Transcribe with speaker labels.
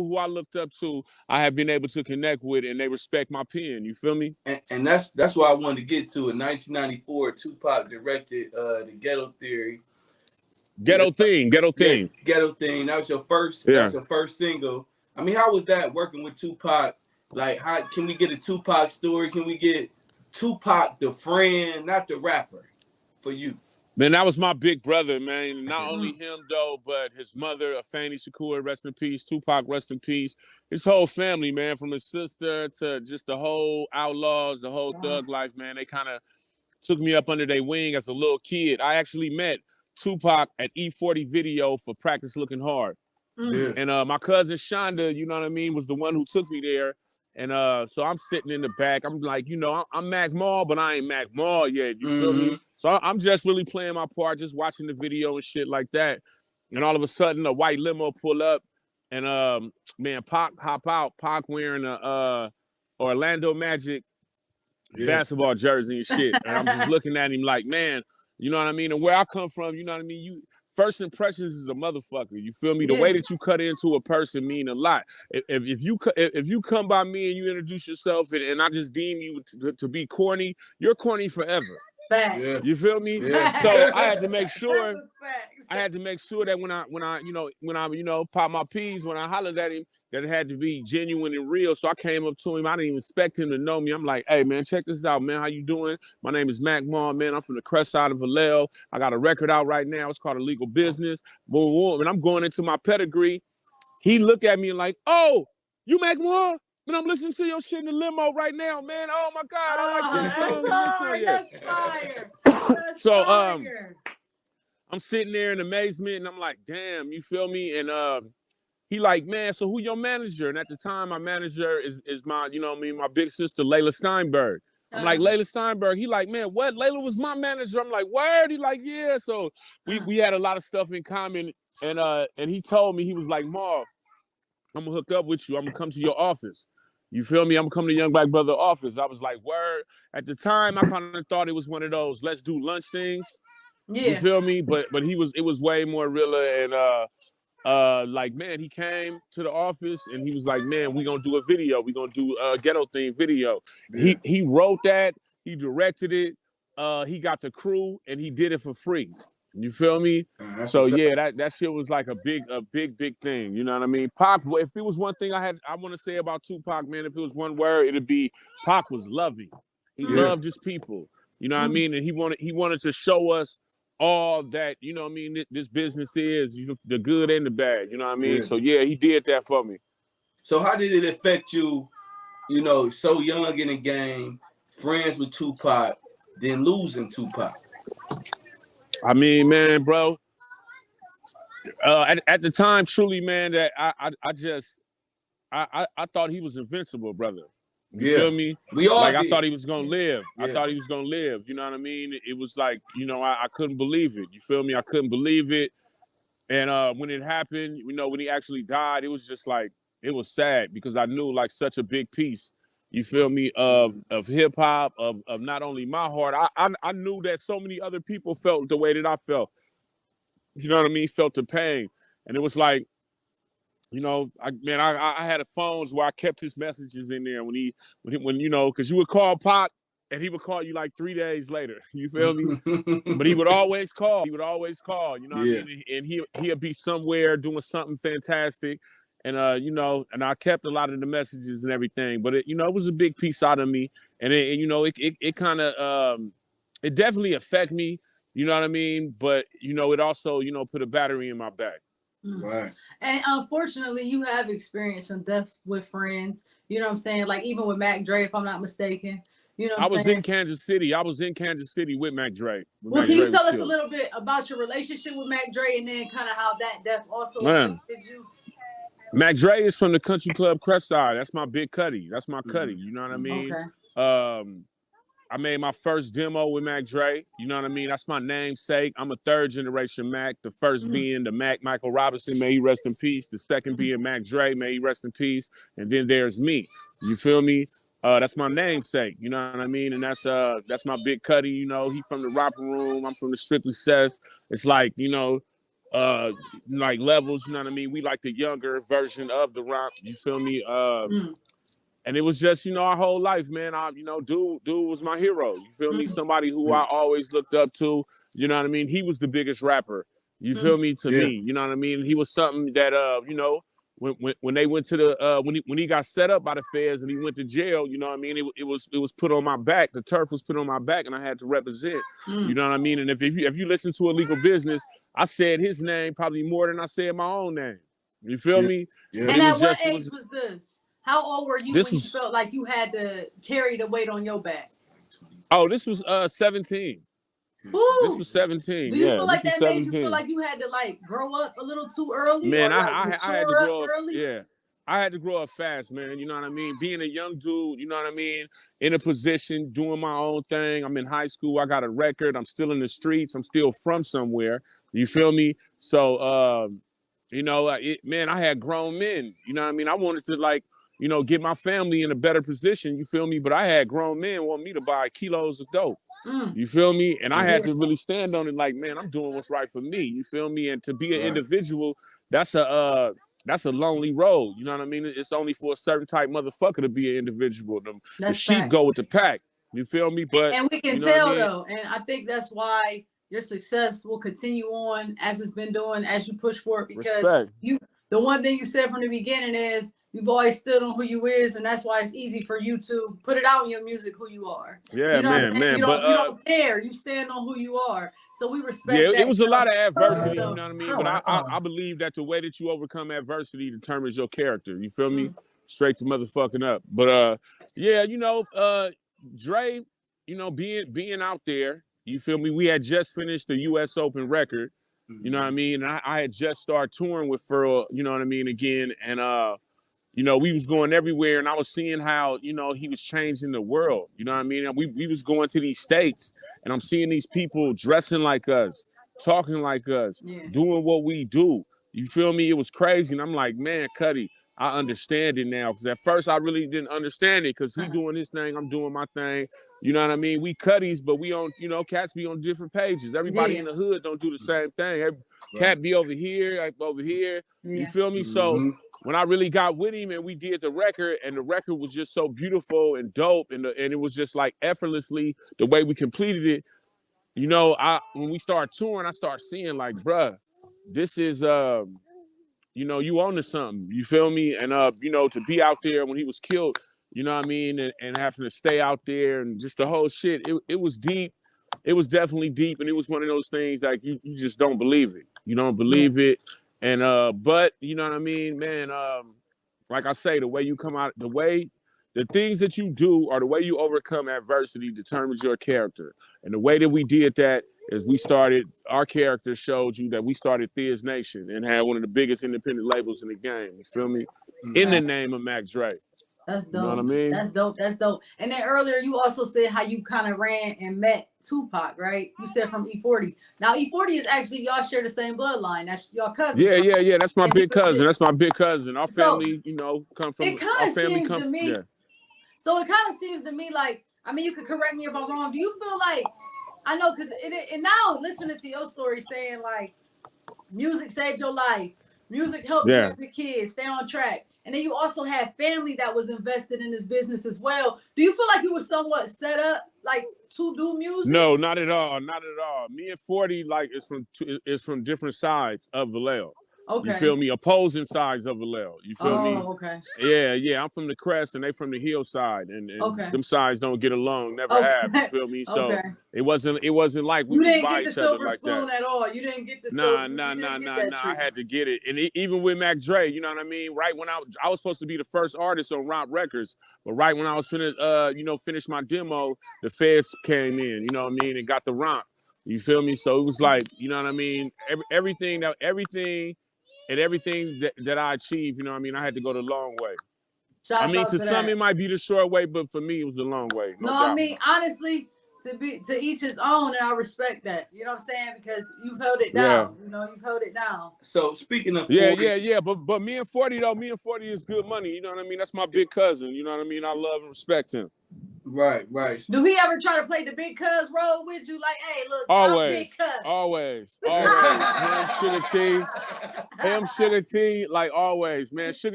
Speaker 1: who I looked up to, I have been able to connect with, and they respect my pen. You feel me?
Speaker 2: And that's what I wanted to get to. In 1994, Tupac directed the Ghetto Theory.
Speaker 1: Ghetto Thing.
Speaker 2: Ghetto Thing. That was your first.
Speaker 1: Yeah.
Speaker 2: That was your first single. I mean, how was that working with Tupac? Like, how can we get a Tupac story? Can we get Tupac the friend, not the rapper, for you?
Speaker 1: Man, that was my big brother, man. Not only him, though, but his mother, Afeni Shakur, rest in peace. Tupac, rest in peace. His whole family, man, from his sister to just the whole Outlaws, the whole thug life, man. They kind of took me up under their wing as a little kid. I actually met Tupac at E40 Video for Practice Looking Hard. And my cousin Shonda, you know what I mean, was the one who took me there. And so I'm sitting in the back. I'm like, you know, I'm Mac Mall, but I ain't Mac Mall yet. You feel me? So I'm just really playing my part, just watching the video and shit like that. And all of a sudden, a white limo pull up, and man, Pac hop out. Pac wearing a Orlando Magic basketball jersey and shit. And I'm just looking at him like, man, you know what I mean? And where I come from, you know what I mean? First impressions is a motherfucker. You feel me? The way that you cut into a person mean a lot. If you come by me and you introduce yourself and I just deem you to be corny, you're corny forever.
Speaker 3: Facts.
Speaker 1: You feel me? So I had to make sure. I had to make sure that when I pop my peas, when I hollered at him, that it had to be genuine and real. So I came up to him. I didn't even expect him to know me. I'm like, hey man, check this out, man. How you doing? My name is Mac Maul, man. I'm from the crest side of Vallejo. I got a record out right now. It's called Illegal Business. Boom, boom. And I'm going into my pedigree. He looked at me like, oh, you Mac Maul? Man, I'm listening to your shit in the limo right now, man. Oh my God, I like this song.
Speaker 3: That's fire.
Speaker 1: So I'm sitting there in amazement, and I'm like, damn, you feel me? And he like, man, so who your manager? And at the time, my manager is my, you know what I mean, my big sister, Layla Steinberg. I'm like, Layla Steinberg. He like, man, what? Layla was my manager. I'm like, word? He like, yeah. So we had a lot of stuff in common. And he told me, he was like, Marv, I'm gonna hook up with you. I'm gonna come to your office. You feel me? I'm gonna come to Young Black Brother office. I was like, word. At the time, I kind of thought it was one of those let's do lunch things. Yeah. You feel me? But it was way more realer. And like, man, he came to the office and he was like, man, we gonna do a video. We gonna do a ghetto theme video. Yeah. He wrote that, he directed it, he got the crew, and he did it for free. You feel me? So yeah, that shit was like a big thing. You know what I mean? Pac, if it was one thing I want to say about Tupac, man, if it was one word, it'd be Pac was loving. He loved his people. You know what I mean? And he wanted to show us all that, you know what I mean, this business is, you know, the good and the bad. You know what I mean? So yeah, he did that for me.
Speaker 2: So how did it affect you, you know, so young in the game, friends with Tupac, then losing Tupac?
Speaker 1: I mean, man, bro, at the time, truly, man, that I thought he was invincible, brother. You feel me?
Speaker 2: We all
Speaker 1: like
Speaker 2: did.
Speaker 1: I thought he was gonna live. I thought he was gonna live. You know what I mean? It was like, you know, I couldn't believe it. You feel me? I couldn't believe it. And when it happened, you know, when he actually died, it was just like, it was sad because I knew like such a big piece. You feel me? Of hip hop, of not only my heart. I knew that so many other people felt the way that I felt. You know what I mean? Felt the pain, and it was like, you know, I had phones where I kept his messages in there when you know, because you would call Pac and he would call you like 3 days later. You feel me? But he would always call. You know what I mean? And he'd be somewhere doing something fantastic. And you know, and I kept a lot of the messages and everything, but it, you know, it was a big piece out of me, and you know, it kind of it definitely affected me, you know what I mean? But you know, it also, you know, put a battery in my back.
Speaker 3: Right. And unfortunately, you have experienced some death with friends. You know what I'm saying? Like even with Mac Dre, if I'm not mistaken. You know what I'm saying?
Speaker 1: In Kansas City. I was in Kansas City with Mac Dre.
Speaker 3: Can you tell us a little bit about your relationship with Mac Dre, and then kind of how that death also affected you?
Speaker 1: Mac Dre is from the Country Club Crest Side. That's my big cutty. That's my cutty. You know what I mean? Okay. I made my first demo with Mac Dre. You know what I mean? That's my namesake. I'm a third generation Mac. The first being the Mac Michael Robinson, may he rest in peace. The second being Mac Dre, may he rest in peace. And then there's me. You feel me? That's my namesake. You know what I mean? And that's my big cutty. You know, he from the Romper Room. I'm from the Strictly Cess. It's like, you know, like levels, you know what I mean? We like the younger version of the rock, you feel me? And it was just, our whole life, man. Dude was my hero. You feel me? Somebody who I always looked up to. You know what I mean? He was the biggest rapper. You feel me? To me, you know what I mean? He was something that, when they went to the when he got set up by the feds and he went to jail, you know what I mean? It was put on my back. The turf was put on my back, and I had to represent. You know what I mean? And if you listen to Illegal Business, I said his name probably more than I said my own name. You feel me?
Speaker 3: Yeah. And at what age was this? How old were you when you felt like you had to carry the weight on your back?
Speaker 1: Oh, this was 17.
Speaker 3: Ooh.
Speaker 1: This was 17.
Speaker 3: Do you feel like that made you feel like you had to grow up a little too early?
Speaker 1: Man,
Speaker 3: or
Speaker 1: I had to grow up
Speaker 3: early?
Speaker 1: Yeah. I had to grow up fast, man. You know what I mean? Being a young dude, you know what I mean? In a position, doing my own thing. I'm in high school. I got a record. I'm still in the streets. I'm still from somewhere. You feel me? So, I had grown men. You know what I mean? I wanted to get my family in a better position, you feel me? But I had grown men want me to buy kilos of dope, you feel me? And I had to really stand on it like, man, I'm doing what's right for me, you feel me? And to be an individual, that's a lonely road, you know what I mean? It's only for a certain type motherfucker to be an individual. The sheep go with the pack, you feel me?
Speaker 3: And we can tell though, and I think that's why your success will continue on as it's been doing as you push for it, because the one thing you said from the beginning is you've always stood on who you is, and that's why it's easy for you to put it out in your music who you are.
Speaker 1: Yeah, man.
Speaker 3: You don't care. You stand on who you are. So we respect that.
Speaker 1: It was a lot of adversity, you know what I mean? But I believe that the way that you overcome adversity determines your character. You feel me? Straight to motherfucking up. But Dre, being out there, you feel me? We had just finished the US Open record. You know what I mean? And I had just started touring with Pharrell, you know what I mean, again. And we was going everywhere, and I was seeing how, he was changing the world. You know what I mean? And we was going to these states, and I'm seeing these people dressing like us, talking like us, doing what we do. You feel me? It was crazy. And I'm like, man, Cuddy, I understand it now. Because at first I really didn't understand it, because he doing his thing, I'm doing my thing. You know what I mean? We Cuddies, but we on, cats be on different pages. Everybody in the hood don't do the same thing. Cat be over here, over here. You feel me? So when I really got with him and we did the record, and the record was just so beautiful and dope, and it was just like effortlessly the way we completed it. When we started touring, I started seeing like, bruh, this is you on to something. You feel me? And to be out there when he was killed, you know what I mean, and having to stay out there and just the whole shit, it was deep. It was definitely deep, and it was one of those things like you just don't believe it. You don't believe it. And but you know what I mean, man, like I say, the way you come out, the things that you do or the way you overcome adversity determines your character. And the way that we did that is our character showed you that we started Thea's Nation and had one of the biggest independent labels in the game. You feel me? In the name of Mac Dre.
Speaker 3: That's dope.
Speaker 1: You know what I mean?
Speaker 3: That's dope. And then earlier you also said how you kind of ran and met Tupac, right? You said from E40. Now E40 is actually, y'all share the same bloodline. That's y'all cousins.
Speaker 1: Yeah,
Speaker 3: right?
Speaker 1: yeah. That's my big cousin. That's my big cousin. Our family, come from.
Speaker 3: It kind of seems to me. Yeah. So it kind of seems to me like, I mean, you could correct me if I'm wrong. Do you feel like, I know, because and now listening to your story saying like, music saved your life, music helped you as a kid stay on track. And then you also had family that was invested in this business as well. Do you feel like you were somewhat set up, like, to do music?
Speaker 1: No, not at all. Not at all. Me and 40, is from different sides of Vallejo.
Speaker 3: Okay.
Speaker 1: You feel me? Opposing sides of Vallejo. You feel me?
Speaker 3: Oh, okay.
Speaker 1: Yeah. I'm from the Crest, and they from the hillside, and them sides don't get along. Never have. You feel me? So it wasn't like we was by each other like that.
Speaker 3: You didn't get the silver spoon at all. You didn't get the silver.
Speaker 1: Nah. I had to get it, and even with Mac Dre, you know what I mean? Right when I was supposed to be the first artist on Romp Records, but right when I was finish my demo, the feds came in. You know what I mean? And got the Romp. You feel me? So it was like, you know what I mean? Everything that I achieved, you know what I mean? I had to go the long way. To some it might be the short way, but for me it was the long way.
Speaker 3: No, I mean, honestly, to each his own, and I respect that. You know what I'm saying? Because you've held it down. Yeah. You've held it down.
Speaker 2: So speaking of
Speaker 1: 40, yeah. But me and 40 is good money. You know what I mean? That's my big cousin. You know what I mean? I love and respect him.
Speaker 2: Right.
Speaker 3: Do he ever try to play the big cuz role with you? Like, hey, look,
Speaker 1: Always.
Speaker 3: I'm big cuz.
Speaker 1: Always. Him, Sugar T. Like always, man. Sugar